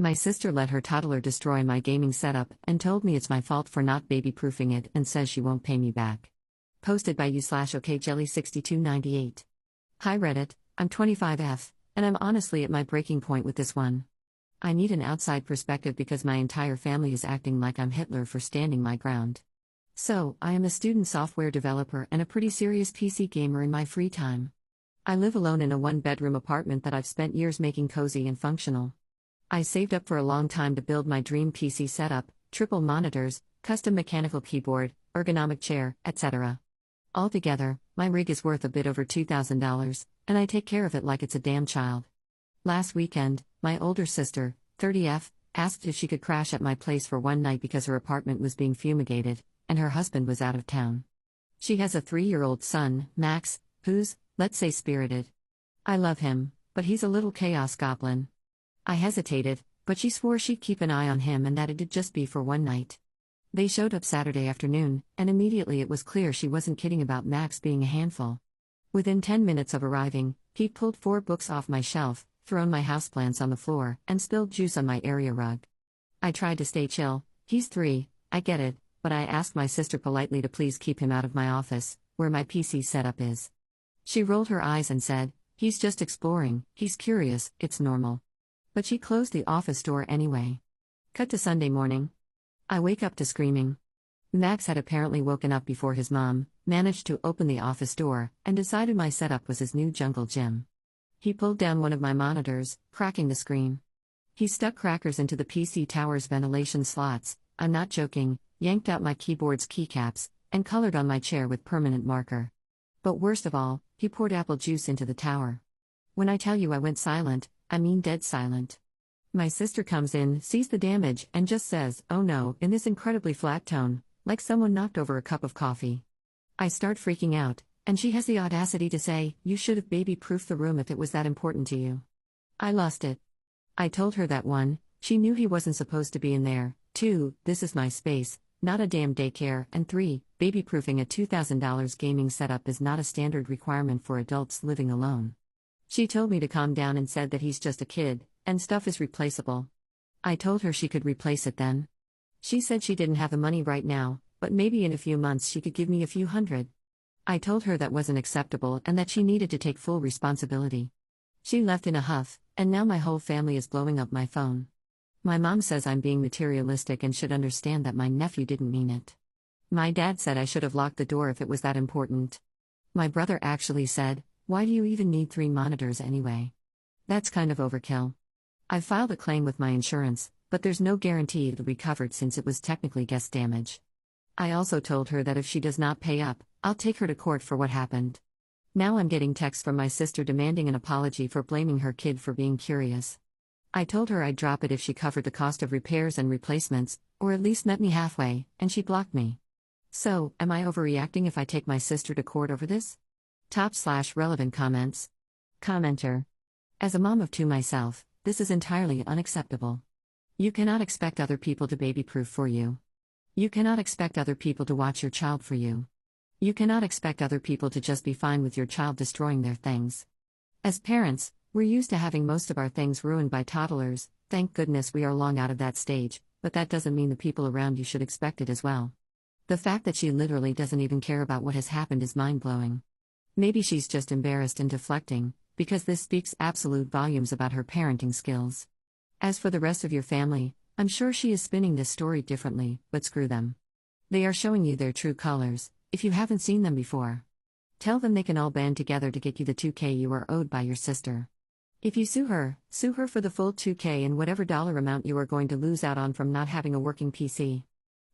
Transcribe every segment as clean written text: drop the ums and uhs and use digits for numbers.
My sister let her toddler destroy my gaming setup and told me it's my fault for not baby-proofing it and says she won't pay me back. Posted by u/okjelly6298. Hi Reddit, I'm 25F, and I'm honestly at my breaking point with this one. I need an outside perspective because my entire family is acting like I'm Hitler for standing my ground. So, I am a student software developer and a pretty serious PC gamer in my free time. I live alone in a one-bedroom apartment that I've spent years making cozy and functional. I saved up for a long time to build my dream PC setup, triple monitors, custom mechanical keyboard, ergonomic chair, etc. Altogether, my rig is worth a bit over $2,000, and I take care of it like it's a damn child. Last weekend, my older sister, 30F, asked if she could crash at my place for one night because her apartment was being fumigated, and her husband was out of town. She has a 3-year-old son, Max, who's, let's say, spirited. I love him, but he's a little chaos goblin. I hesitated, but she swore she'd keep an eye on him and that it'd just be for one night. They showed up Saturday afternoon, and immediately it was clear she wasn't kidding about Max being a handful. Within 10 minutes of arriving, he'd pulled 4 books off my shelf, thrown my houseplants on the floor, and spilled juice on my area rug. I tried to stay chill. He's 3, I get it, but I asked my sister politely to please keep him out of my office, where my PC setup is. She rolled her eyes and said, "He's just exploring, he's curious, it's normal." But she closed the office door anyway. Cut to Sunday morning. I wake up to screaming. Max had apparently woken up before his mom, managed to open the office door, and decided my setup was his new jungle gym. He pulled down one of my monitors, cracking the screen. He stuck crackers into the PC tower's ventilation slots, I'm not joking, yanked out my keyboard's keycaps, and colored on my chair with permanent marker. But worst of all, he poured apple juice into the tower. When I tell you I went silent, I mean dead silent. My sister comes in, sees the damage, and just says, "Oh no," in this incredibly flat tone, like someone knocked over a cup of coffee. I start freaking out, and she has the audacity to say, "You should have baby-proofed the room if it was that important to you." I lost it. I told her that 1, she knew he wasn't supposed to be in there, 2, this is my space, not a damn daycare, and 3, baby-proofing a $2,000 gaming setup is not a standard requirement for adults living alone. She told me to calm down and said that he's just a kid, and stuff is replaceable. I told her she could replace it then. She said she didn't have the money right now, but maybe in a few months she could give me a few hundred. I told her that wasn't acceptable and that she needed to take full responsibility. She left in a huff, and now my whole family is blowing up my phone. My mom says I'm being materialistic and should understand that my nephew didn't mean it. My dad said I should have locked the door if it was that important. My brother actually said, "Why do you even need 3 monitors anyway? That's kind of overkill." I've filed a claim with my insurance, but there's no guarantee it'll be covered since it was technically guest damage. I also told her that if she does not pay up, I'll take her to court for what happened. Now I'm getting texts from my sister demanding an apology for blaming her kid for being curious. I told her I'd drop it if she covered the cost of repairs and replacements, or at least met me halfway, and she blocked me. So, am I overreacting if I take my sister to court over this? Top/relevant comments. Commenter. As a mom of 2 myself, this is entirely unacceptable. You cannot expect other people to baby-proof for you. You cannot expect other people to watch your child for you. You cannot expect other people to just be fine with your child destroying their things. As parents, we're used to having most of our things ruined by toddlers. Thank goodness we are long out of that stage, but that doesn't mean the people around you should expect it as well. The fact that she literally doesn't even care about what has happened is mind-blowing. Maybe she's just embarrassed and deflecting, because this speaks absolute volumes about her parenting skills. As for the rest of your family, I'm sure she is spinning this story differently, but screw them. They are showing you their true colors, if you haven't seen them before. Tell them they can all band together to get you the $2,000 you are owed by your sister. If you sue her for the full $2,000 and whatever dollar amount you are going to lose out on from not having a working PC.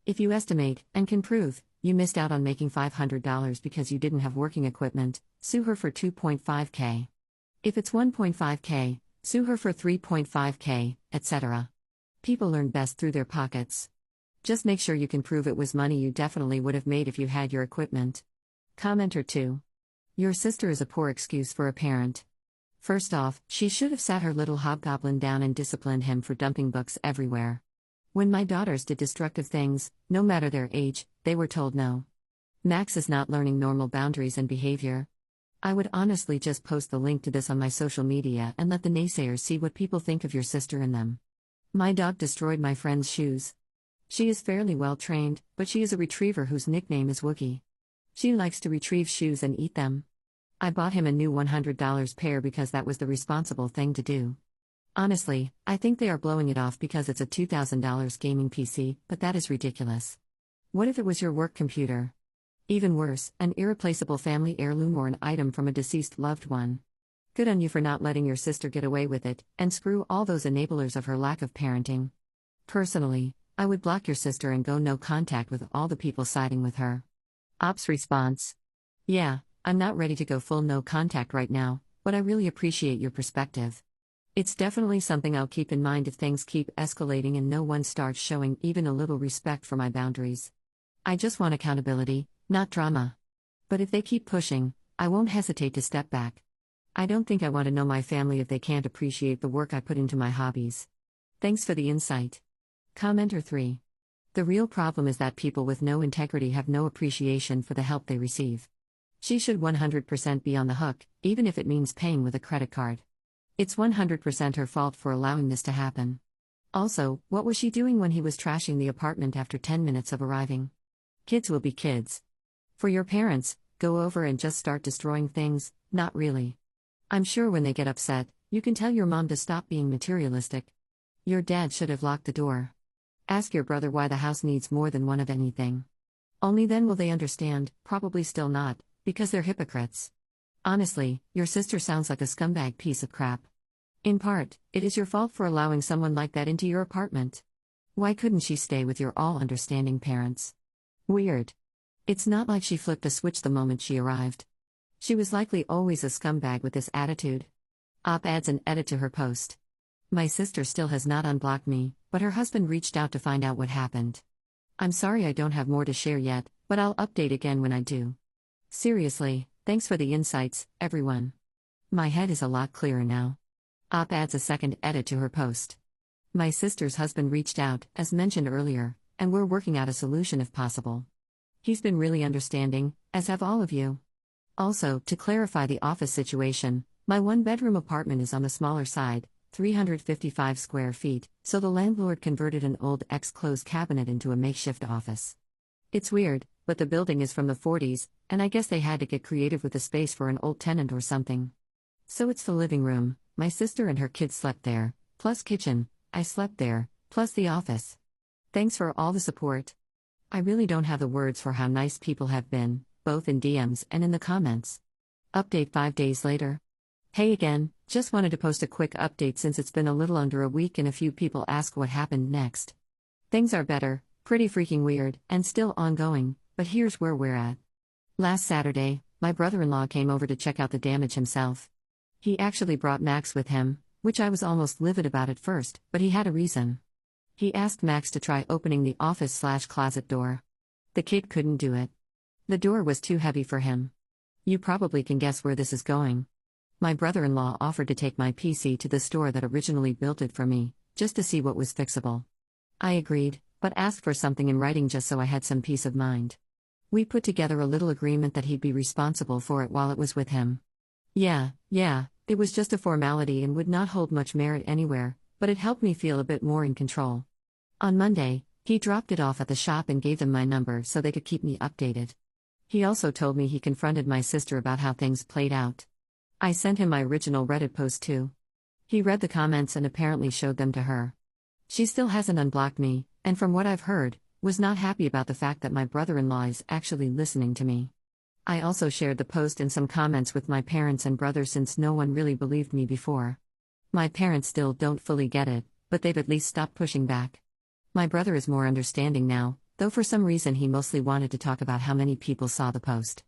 If you estimate, and can prove, you missed out on making $500 because you didn't have working equipment, sue her for $2,500. If it's $1,500, sue her for $3,500, etc. People learn best through their pockets. Just make sure you can prove it was money you definitely would have made if you had your equipment. Commenter 2. Your sister is a poor excuse for a parent. First off, she should have sat her little hobgoblin down and disciplined him for dumping books everywhere. When my daughters did destructive things, no matter their age, they were told no. Max is not learning normal boundaries and behavior. I would honestly just post the link to this on my social media and let the naysayers see what people think of your sister and them. My dog destroyed my friend's shoes. She is fairly well trained, but she is a retriever whose nickname is Wookie. She likes to retrieve shoes and eat them. I bought him a new $100 pair because that was the responsible thing to do. Honestly, I think they are blowing it off because it's a $2,000 gaming PC, but that is ridiculous. What if it was your work computer? Even worse, an irreplaceable family heirloom or an item from a deceased loved one. Good on you for not letting your sister get away with it, and screw all those enablers of her lack of parenting. Personally, I would block your sister and go no contact with all the people siding with her. Ops response. Yeah, I'm not ready to go full no contact right now, but I really appreciate your perspective. It's definitely something I'll keep in mind if things keep escalating and no one starts showing even a little respect for my boundaries. I just want accountability, not drama. But if they keep pushing, I won't hesitate to step back. I don't think I want to know my family if they can't appreciate the work I put into my hobbies. Thanks for the insight. Commenter 3. The real problem is that people with no integrity have no appreciation for the help they receive. She should 100% be on the hook, even if it means paying with a credit card. It's 100% her fault for allowing this to happen. Also, what was she doing when he was trashing the apartment after 10 minutes of arriving? Kids will be kids. For your parents, go over and just start destroying things, not really. I'm sure when they get upset, you can tell your mom to stop being materialistic. Your dad should have locked the door. Ask your brother why the house needs more than one of anything. Only then will they understand, probably still not, because they're hypocrites. Honestly, your sister sounds like a scumbag piece of crap. In part, it is your fault for allowing someone like that into your apartment. Why couldn't she stay with your all-understanding parents? Weird. It's not like she flipped a switch the moment she arrived. She was likely always a scumbag with this attitude. Op adds an edit to her post. My sister still has not unblocked me, but her husband reached out to find out what happened. I'm sorry I don't have more to share yet, but I'll update again when I do. Seriously, thanks for the insights, everyone. My head is a lot clearer now. Op adds a second edit to her post. My sister's husband reached out, as mentioned earlier, and we're working out a solution if possible. He's been really understanding, as have all of you. Also, to clarify the office situation, my one-bedroom apartment is on the smaller side, 355 square feet, so the landlord converted an old ex-clothes cabinet into a makeshift office. It's weird, but the building is from the 40s, and I guess they had to get creative with the space for an old tenant or something. So it's the living room, my sister and her kids slept there, plus kitchen, I slept there, plus the office. Thanks for all the support. I really don't have the words for how nice people have been, both in DMs and in the comments. Update 5 days later. Hey again, just wanted to post a quick update since it's been a little under a week and a few people ask what happened next. Things are better, pretty freaking weird, and still ongoing, but here's where we're at. Last Saturday, my brother-in-law came over to check out the damage himself. He actually brought Max with him, which I was almost livid about at first, but he had a reason. He asked Max to try opening the office/closet door. The kid couldn't do it. The door was too heavy for him. You probably can guess where this is going. My brother-in-law offered to take my PC to the store that originally built it for me, just to see what was fixable. I agreed, but asked for something in writing just so I had some peace of mind. We put together a little agreement that he'd be responsible for it while it was with him. Yeah, it was just a formality and would not hold much merit anywhere, but it helped me feel a bit more in control. On Monday, he dropped it off at the shop and gave them my number so they could keep me updated. He also told me he confronted my sister about how things played out. I sent him my original Reddit post too. He read the comments and apparently showed them to her. She still hasn't unblocked me, and from what I've heard, was not happy about the fact that my brother-in-law is actually listening to me. I also shared the post and some comments with my parents and brother since no one really believed me before. My parents still don't fully get it, but they've at least stopped pushing back. My brother is more understanding now, though for some reason he mostly wanted to talk about how many people saw the post.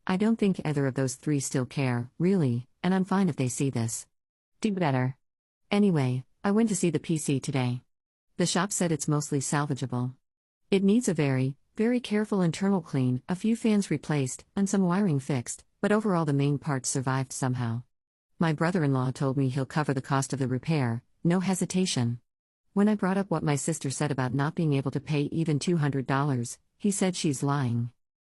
I don't think either of those three still care, really, and I'm fine if they see this. Do better. Anyway, I went to see the PC today. The shop said it's mostly salvageable. It needs a very careful internal clean, a few fans replaced, and some wiring fixed, but overall the main parts survived somehow. My brother-in-law told me he'll cover the cost of the repair, no hesitation. When I brought up what my sister said about not being able to pay even $200, he said she's lying.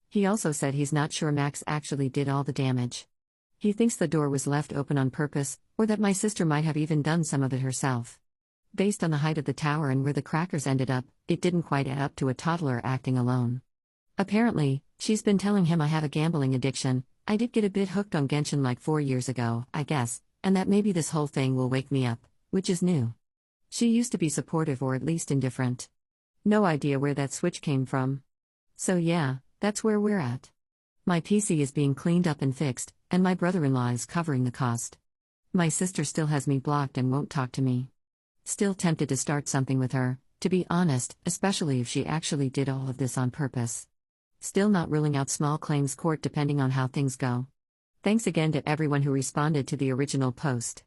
He also said he's not sure Max actually did all the damage. He thinks the door was left open on purpose, or that my sister might have even done some of it herself. Based on the height of the tower and where the crackers ended up, it didn't quite add up to a toddler acting alone. Apparently, she's been telling him I have a gambling addiction. I did get a bit hooked on Genshin like 4 years ago, I guess, and that maybe this whole thing will wake me up, which is new. She used to be supportive or at least indifferent. No idea where that switch came from. So yeah, that's where we're at. My PC is being cleaned up and fixed, and my brother-in-law is covering the cost. My sister still has me blocked and won't talk to me. Still tempted to start something with her, to be honest, especially if she actually did all of this on purpose. Still not ruling out small claims court depending on how things go. Thanks again to everyone who responded to the original post.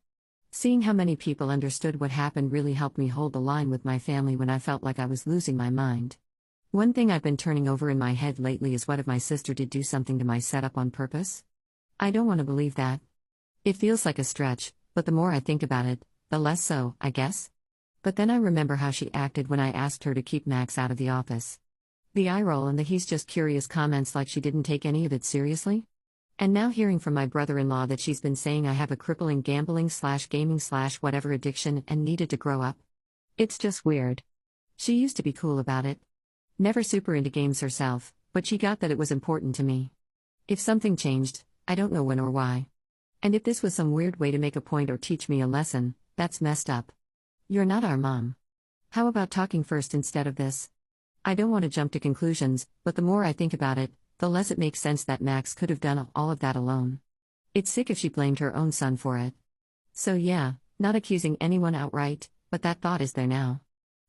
Seeing how many people understood what happened really helped me hold the line with my family when I felt like I was losing my mind. One thing I've been turning over in my head lately is what if my sister did do something to my setup on purpose? I don't want to believe that. It feels like a stretch, but the more I think about it, the less so, I guess. But then I remember how she acted when I asked her to keep Max out of the office. The eye roll and the he's just curious comments like she didn't take any of it seriously? And now hearing from my brother-in-law that she's been saying I have a crippling gambling/gaming/whatever addiction and needed to grow up. It's just weird. She used to be cool about it. Never super into games herself, but she got that it was important to me. If something changed, I don't know when or why. And if this was some weird way to make a point or teach me a lesson, that's messed up. You're not our mom. How about talking first instead of this? I don't want to jump to conclusions, but the more I think about it, the less it makes sense that Max could have done all of that alone. It's sick if she blamed her own son for it. So yeah, not accusing anyone outright, but that thought is there now.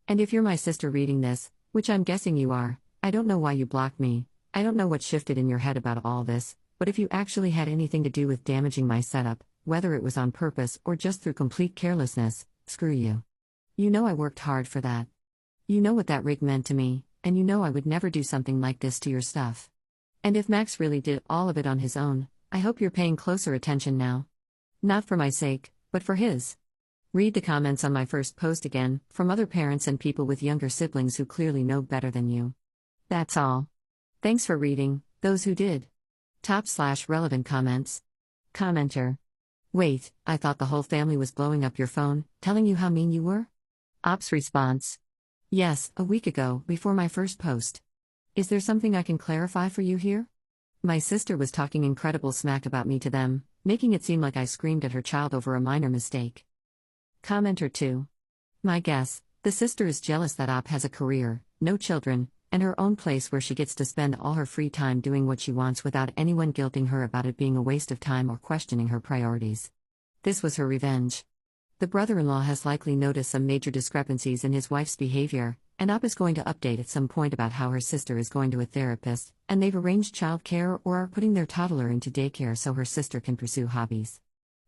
And if you're my sister reading this, which I'm guessing you are, I don't know why you blocked me. I don't know what shifted in your head about all this, but if you actually had anything to do with damaging my setup, whether it was on purpose or just through complete carelessness, screw you. You know I worked hard for that. You know what that rig meant to me, and you know I would never do something like this to your stuff. And if Max really did all of it on his own, I hope you're paying closer attention now. Not for my sake, but for his. Read the comments on my first post again, from other parents and people with younger siblings who clearly know better than you. That's all. Thanks for reading, those who did. Top/relevant comments. Commenter. Wait, I thought the whole family was blowing up your phone, telling you how mean you were? Ops response. Yes, a week ago, before my first post. Is there something I can clarify for you here? My sister was talking incredible smack about me to them, making it seem like I screamed at her child over a minor mistake. Commenter 2. My guess, the sister is jealous that Op has a career, no children, and her own place where she gets to spend all her free time doing what she wants without anyone guilting her about it being a waste of time or questioning her priorities. This was her revenge. The brother-in-law has likely noticed some major discrepancies in his wife's behavior, and Op is going to update at some point about how her sister is going to a therapist, and they've arranged childcare or are putting their toddler into daycare so her sister can pursue hobbies.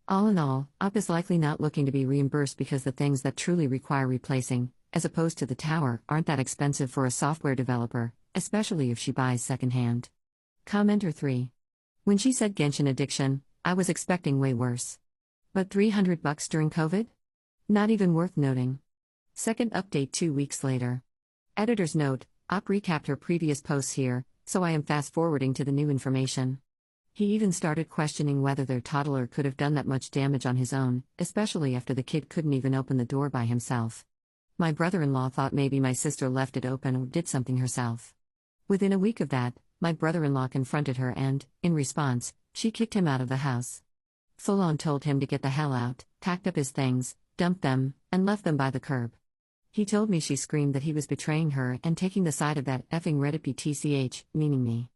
All in all, Op is likely not looking to be reimbursed because the things that truly require replacing, as opposed to the tower, aren't that expensive for a software developer, especially if she buys secondhand. Commenter 3. When she said Genshin addiction, I was expecting way worse. But $300 during COVID? Not even worth noting. Second update 2 weeks later. Editor's note, Op recapped her previous posts here, so I am fast forwarding to the new information. He even started questioning whether their toddler could have done that much damage on his own, especially after the kid couldn't even open the door by himself. My brother-in-law thought maybe my sister left it open or did something herself. Within a week of that, my brother-in-law confronted her and, in response, she kicked him out of the house. Full-on told him to get the hell out, packed up his things, dumped them, and left them by the curb. He told me she screamed that he was betraying her and taking the side of that effing Rediptch, meaning me.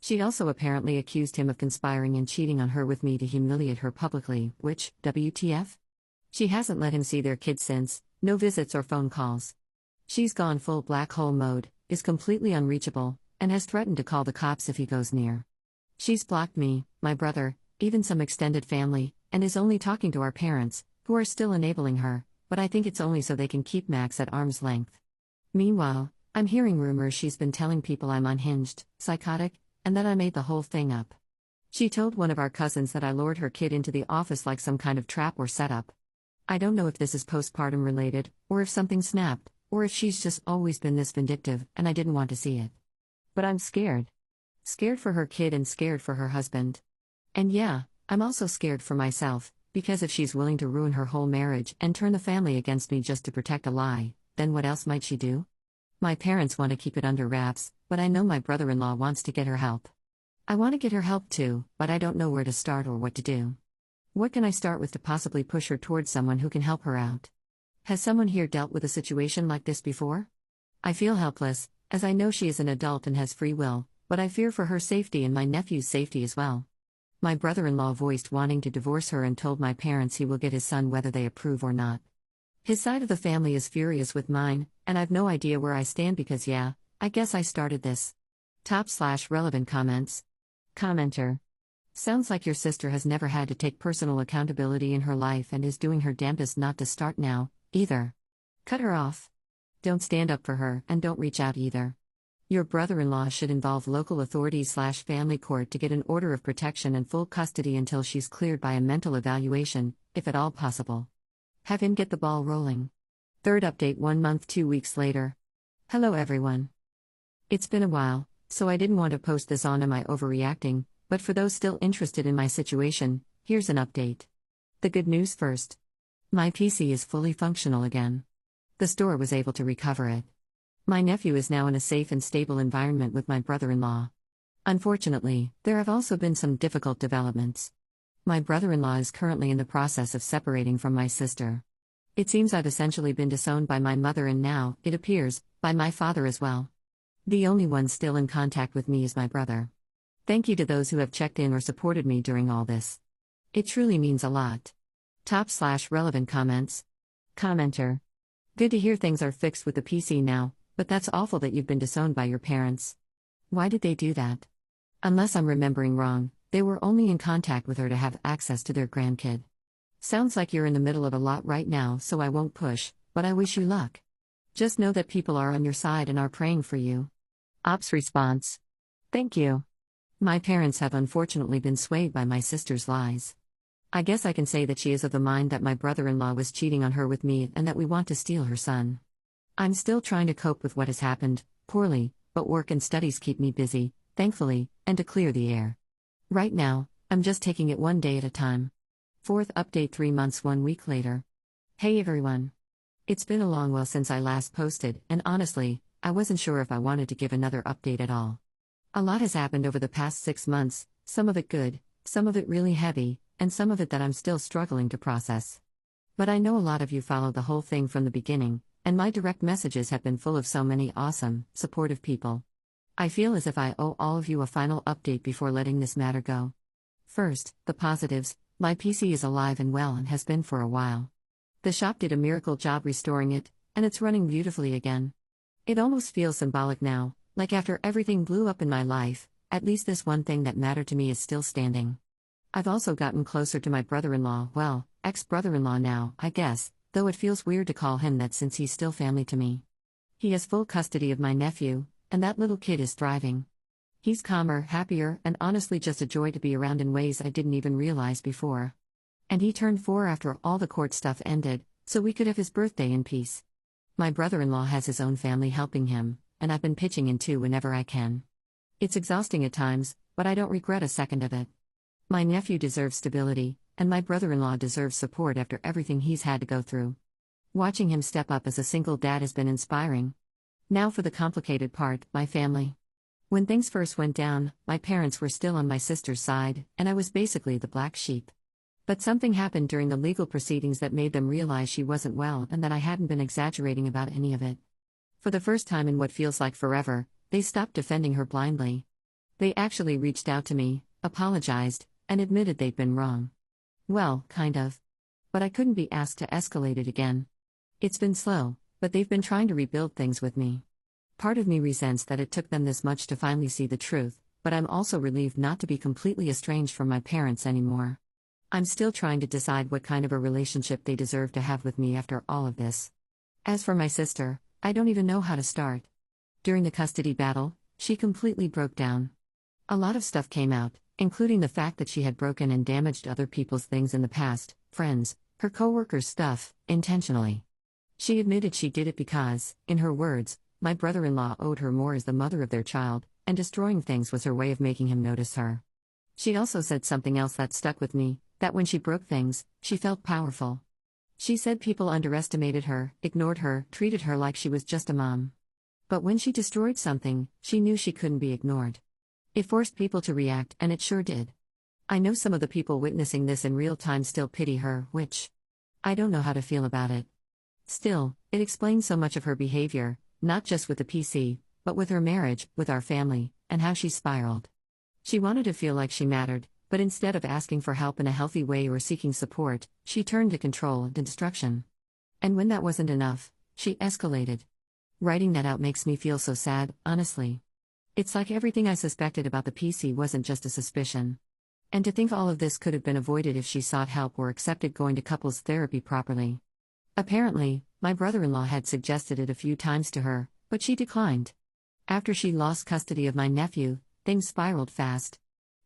She also apparently accused him of conspiring and cheating on her with me to humiliate her publicly, which, WTF? She hasn't let him see their kid since, no visits or phone calls. She's gone full black hole mode, is completely unreachable, and has threatened to call the cops if he goes near. She's blocked me, my brother, even some extended family, and is only talking to our parents, who are still enabling her, but I think it's only so they can keep Max at arm's length. Meanwhile, I'm hearing rumors she's been telling people I'm unhinged, psychotic, and that I made the whole thing up. She told one of our cousins that I lured her kid into the office like some kind of trap or setup. I don't know if this is postpartum related, or if something snapped, or if she's just always been this vindictive and I didn't want to see it. But I'm scared. Scared for her kid and scared for her husband. And yeah, I'm also scared for myself, Because if she's willing to ruin her whole marriage and turn the family against me just to protect a lie, then what else might she do? My parents want to keep it under wraps, but I know my brother-in-law wants to get her help. I want to get her help too, but I don't know where to start or what to do. What can I start with to possibly push her towards someone who can help her out? Has someone here dealt with a situation like this before? I feel helpless, as I know she is an adult and has free will, but I fear for her safety and my nephew's safety as well. My brother-in-law voiced wanting to divorce her and told my parents he will get his son whether they approve or not. His side of the family is furious with mine, and I've no idea where I stand because yeah, I guess I started this. Top/relevant comments. Commenter. Sounds like your sister has never had to take personal accountability in her life and is doing her damnedest not to start now, either. Cut her off. Don't stand up for her and don't reach out either. Your brother-in-law should involve local authorities/family court to get an order of protection and full custody until she's cleared by a mental evaluation, if at all possible. Have him get the ball rolling. Third update 1 month 2 weeks later. Hello everyone. It's been a while, so I didn't want to post this on Am I Overreacting, but for those still interested in my situation, here's an update. The good news first. My PC is fully functional again. The store was able to recover it. My nephew is now in a safe and stable environment with my brother-in-law. Unfortunately, there have also been some difficult developments. My brother-in-law is currently in the process of separating from my sister. It seems I've essentially been disowned by my mother and now, it appears, by my father as well. The only one still in contact with me is my brother. Thank you to those who have checked in or supported me during all this. It truly means a lot. Top/relevant comments. Commenter. Good to hear things are fixed with the PC now, but that's awful that you've been disowned by your parents. Why did they do that? Unless I'm remembering wrong, they were only in contact with her to have access to their grandkid. Sounds like you're in the middle of a lot right now, so I won't push, but I wish you luck. Just know that people are on your side and are praying for you. Ops response. Thank you. My parents have unfortunately been swayed by my sister's lies. I guess I can say that she is of the mind that my brother-in-law was cheating on her with me and that we want to steal her son. I'm still trying to cope with what has happened, poorly, but work and studies keep me busy, thankfully, and to clear the air. Right now, I'm just taking it one day at a time. Fourth update 3 months 1 week later. Hey everyone. It's been a long while since I last posted, and honestly, I wasn't sure if I wanted to give another update at all. A lot has happened over the past 6 months, some of it good, some of it really heavy, and some of it that I'm still struggling to process. But I know a lot of you followed the whole thing from the beginning, and my direct messages have been full of so many awesome, supportive people. I feel as if I owe all of you a final update before letting this matter go. First, the positives. My PC is alive and well and has been for a while. The shop did a miracle job restoring it, and it's running beautifully again. It almost feels symbolic now, like after everything blew up in my life, at least this one thing that mattered to me is still standing. I've also gotten closer to my brother-in-law, well, ex-brother-in-law now, I guess, though it feels weird to call him that since he's still family to me. He has full custody of my nephew, and that little kid is thriving. He's calmer, happier, and honestly just a joy to be around in ways I didn't even realize before. And he turned 4 after all the court stuff ended, so we could have his birthday in peace. My brother-in-law has his own family helping him, and I've been pitching in too whenever I can. It's exhausting at times, but I don't regret a second of it. My nephew deserves stability, and my brother-in-law deserves support after everything he's had to go through. Watching him step up as a single dad has been inspiring. Now for the complicated part, my family. When things first went down, my parents were still on my sister's side, and I was basically the black sheep. But something happened during the legal proceedings that made them realize she wasn't well and that I hadn't been exaggerating about any of it. For the first time in what feels like forever, they stopped defending her blindly. They actually reached out to me, apologized, and admitted they'd been wrong. Well, kind of. But I couldn't be asked to escalate it again. It's been slow, but they've been trying to rebuild things with me. Part of me resents that it took them this much to finally see the truth, but I'm also relieved not to be completely estranged from my parents anymore. I'm still trying to decide what kind of a relationship they deserve to have with me after all of this. As for my sister, I don't even know how to start. During the custody battle, she completely broke down. A lot of stuff came out, including the fact that she had broken and damaged other people's things in the past, friends, her coworkers' stuff, intentionally. She admitted she did it because, in her words, my brother-in-law owed her more as the mother of their child, and destroying things was her way of making him notice her. She also said something else that stuck with me. That when she broke things, she felt powerful. She said people underestimated her, ignored her, treated her like she was just a mom. But when she destroyed something, she knew she couldn't be ignored. It forced people to react, and it sure did. I know some of the people witnessing this in real time still pity her, which I don't know how to feel about it. Still, it explains so much of her behavior, not just with the PC, but with her marriage, with our family, and how she spiraled. She wanted to feel like she mattered, but instead of asking for help in a healthy way or seeking support, she turned to control and destruction. And when that wasn't enough, she escalated. Writing that out makes me feel so sad, honestly. It's like everything I suspected about the PC wasn't just a suspicion. And to think all of this could have been avoided if she sought help or accepted going to couples therapy properly. Apparently, my brother-in-law had suggested it a few times to her, but she declined. After she lost custody of my nephew, things spiraled fast.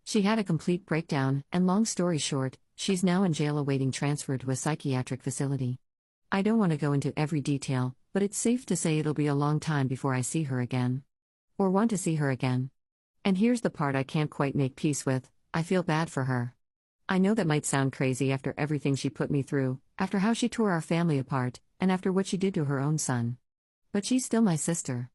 She had a complete breakdown, and long story short, she's now in jail awaiting transfer to a psychiatric facility. I don't want to go into every detail, but it's safe to say it'll be a long time before I see her again. Or want to see her again. And here's the part I can't quite make peace with: I feel bad for her. I know that might sound crazy after everything she put me through, after how she tore our family apart, and after what she did to her own son. But she's still my sister.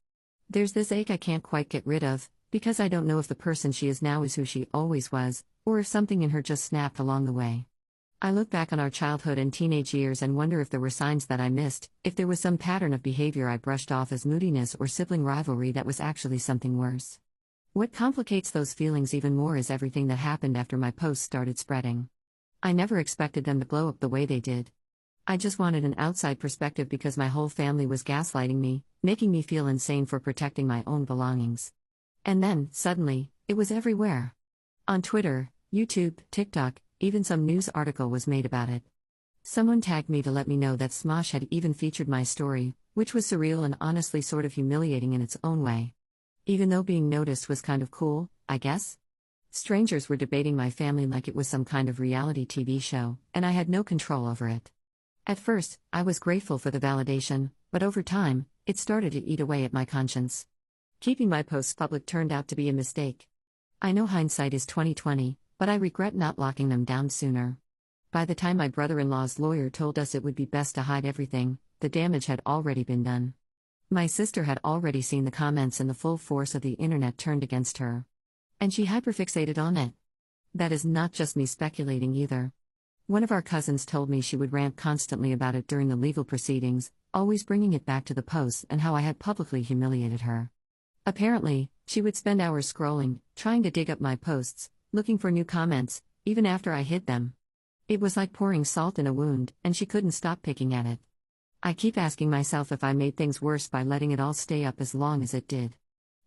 There's this ache I can't quite get rid of, because I don't know if the person she is now is who she always was, or if something in her just snapped along the way. I look back on our childhood and teenage years and wonder if there were signs that I missed, if there was some pattern of behavior I brushed off as moodiness or sibling rivalry that was actually something worse. What complicates those feelings even more is everything that happened after my posts started spreading. I never expected them to blow up the way they did. I just wanted an outside perspective because my whole family was gaslighting me, making me feel insane for protecting my own belongings. And then, suddenly, it was everywhere. On Twitter, YouTube, TikTok, even some news article was made about it. Someone tagged me to let me know that Smosh had even featured my story, which was surreal and honestly sort of humiliating in its own way. Even though being noticed was kind of cool, I guess. Strangers were debating my family like it was some kind of reality TV show, and I had no control over it. At first, I was grateful for the validation, but over time, it started to eat away at my conscience. Keeping my posts public turned out to be a mistake. I know hindsight is 20/20, but I regret not locking them down sooner. By the time my brother-in-law's lawyer told us it would be best to hide everything, the damage had already been done. My sister had already seen the comments and the full force of the internet turned against her. And she hyperfixated on it. That is not just me speculating either. One of our cousins told me she would rant constantly about it during the legal proceedings, always bringing it back to the posts and how I had publicly humiliated her. Apparently, she would spend hours scrolling, trying to dig up my posts, looking for new comments, even after I hid them. It was like pouring salt in a wound, and she couldn't stop picking at it. I keep asking myself if I made things worse by letting it all stay up as long as it did.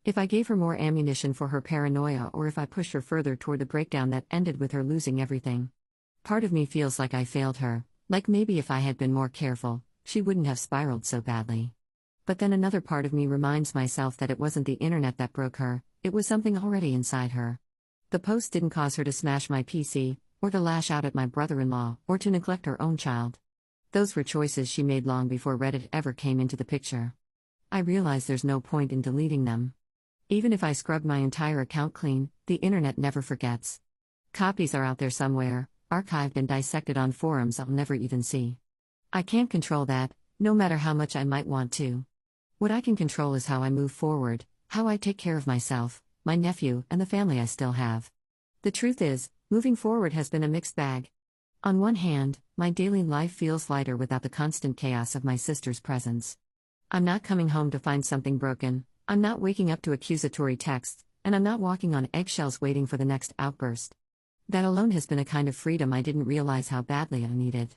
If I gave her more ammunition for her paranoia, or if I pushed her further toward the breakdown that ended with her losing everything. Part of me feels like I failed her, like maybe if I had been more careful, she wouldn't have spiraled so badly. But then another part of me reminds myself that it wasn't the internet that broke her, it was something already inside her. The post didn't cause her to smash my PC, or to lash out at my brother-in-law, or to neglect her own child. Those were choices she made long before Reddit ever came into the picture. I realize there's no point in deleting them. Even if I scrubbed my entire account clean, the internet never forgets. Copies are out there somewhere, archived and dissected on forums I'll never even see. I can't control that, no matter how much I might want to. What I can control is how I move forward, how I take care of myself, my nephew, and the family I still have. The truth is, moving forward has been a mixed bag. On one hand, my daily life feels lighter without the constant chaos of my sister's presence. I'm not coming home to find something broken, I'm not waking up to accusatory texts, and I'm not walking on eggshells waiting for the next outburst. That alone has been a kind of freedom I didn't realize how badly I needed.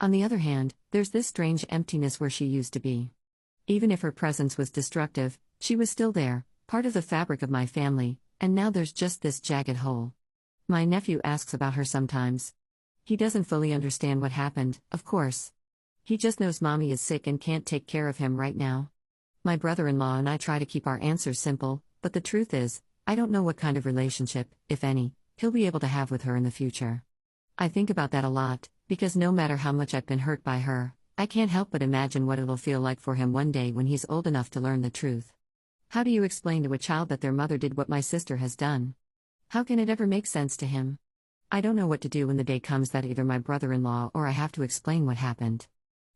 On the other hand, there's this strange emptiness where she used to be. Even if her presence was destructive, she was still there, part of the fabric of my family, and now there's just this jagged hole. My nephew asks about her sometimes. He doesn't fully understand what happened, of course. He just knows mommy is sick and can't take care of him right now. My brother-in-law and I try to keep our answers simple, but the truth is, I don't know what kind of relationship, if any, he'll be able to have with her in the future. I think about that a lot, because no matter how much I've been hurt by her, I can't help but imagine what it'll feel like for him one day when he's old enough to learn the truth. How do you explain to a child that their mother did what my sister has done? How can it ever make sense to him? I don't know what to do when the day comes that either my brother-in-law or I have to explain what happened.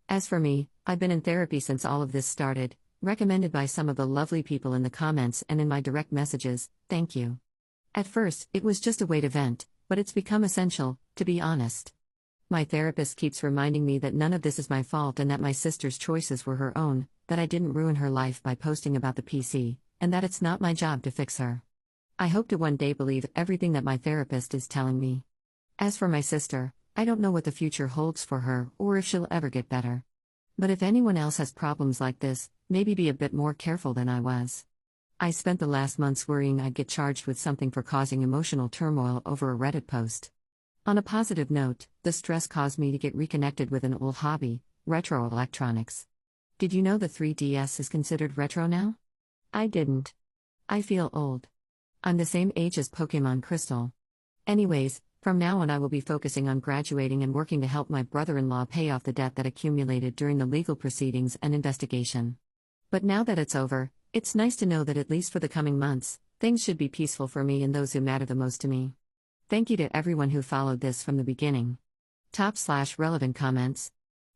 As for me, I've been in therapy since all of this started, recommended by some of the lovely people in the comments and in my direct messages, thank you. At first, it was just a way to vent, but it's become essential, to be honest. My therapist keeps reminding me that none of this is my fault and that my sister's choices were her own, that I didn't ruin her life by posting about the PC, and that it's not my job to fix her. I hope to one day believe everything that my therapist is telling me. As for my sister, I don't know what the future holds for her or if she'll ever get better. But if anyone else has problems like this, maybe be a bit more careful than I was. I spent the last months worrying I'd get charged with something for causing emotional turmoil over a Reddit post. On a positive note, the stress caused me to get reconnected with an old hobby, retro electronics. Did you know the 3DS is considered retro now? I didn't. I feel old. I'm the same age as Pokemon Crystal. Anyways, from now on I will be focusing on graduating and working to help my brother-in-law pay off the debt that accumulated during the legal proceedings and investigation. But now that it's over, it's nice to know that at least for the coming months, things should be peaceful for me and those who matter the most to me. Thank you to everyone who followed this from the beginning. Top/relevant comments.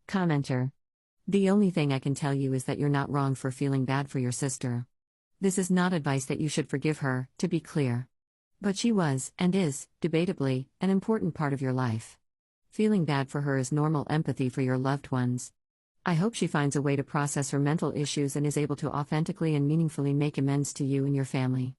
Commenter. The only thing I can tell you is that you're not wrong for feeling bad for your sister. This is not advice that you should forgive her, to be clear. But she was, and is, debatably, an important part of your life. Feeling bad for her is normal empathy for your loved ones. I hope she finds a way to process her mental issues and is able to authentically and meaningfully make amends to you and your family.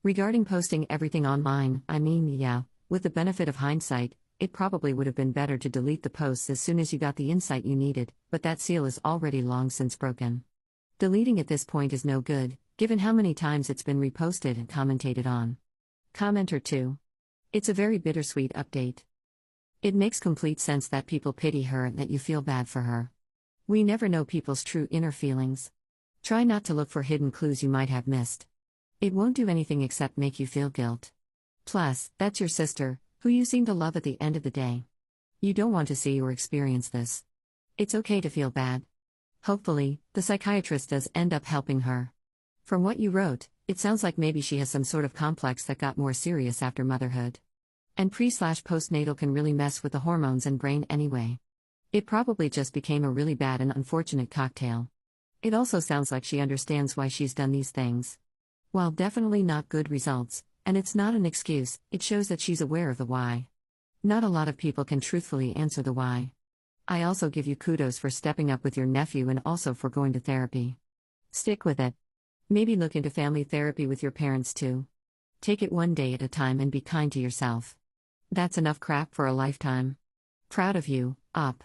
Regarding posting everything online, yeah, with the benefit of hindsight, it probably would have been better to delete the posts as soon as you got the insight you needed, but that seal is already long since broken. Deleting at this point is no good, given how many times it's been reposted and commentated on. Commenter 2. It's a very bittersweet update. It makes complete sense that people pity her and that you feel bad for her. We never know people's true inner feelings. Try not to look for hidden clues you might have missed. It won't do anything except make you feel guilt. Plus, that's your sister, who you seem to love at the end of the day. You don't want to see or experience this. It's okay to feel bad. Hopefully, the psychiatrist does end up helping her. From what you wrote, it sounds like maybe she has some sort of complex that got more serious after motherhood. And pre/postnatal can really mess with the hormones and brain anyway. It probably just became a really bad and unfortunate cocktail. It also sounds like she understands why she's done these things. While definitely not good results, and it's not an excuse, it shows that she's aware of the why. Not a lot of people can truthfully answer the why. I also give you kudos for stepping up with your nephew and also for going to therapy. Stick with it. Maybe look into family therapy with your parents too. Take it one day at a time and be kind to yourself. That's enough crap for a lifetime. Proud of you, Op.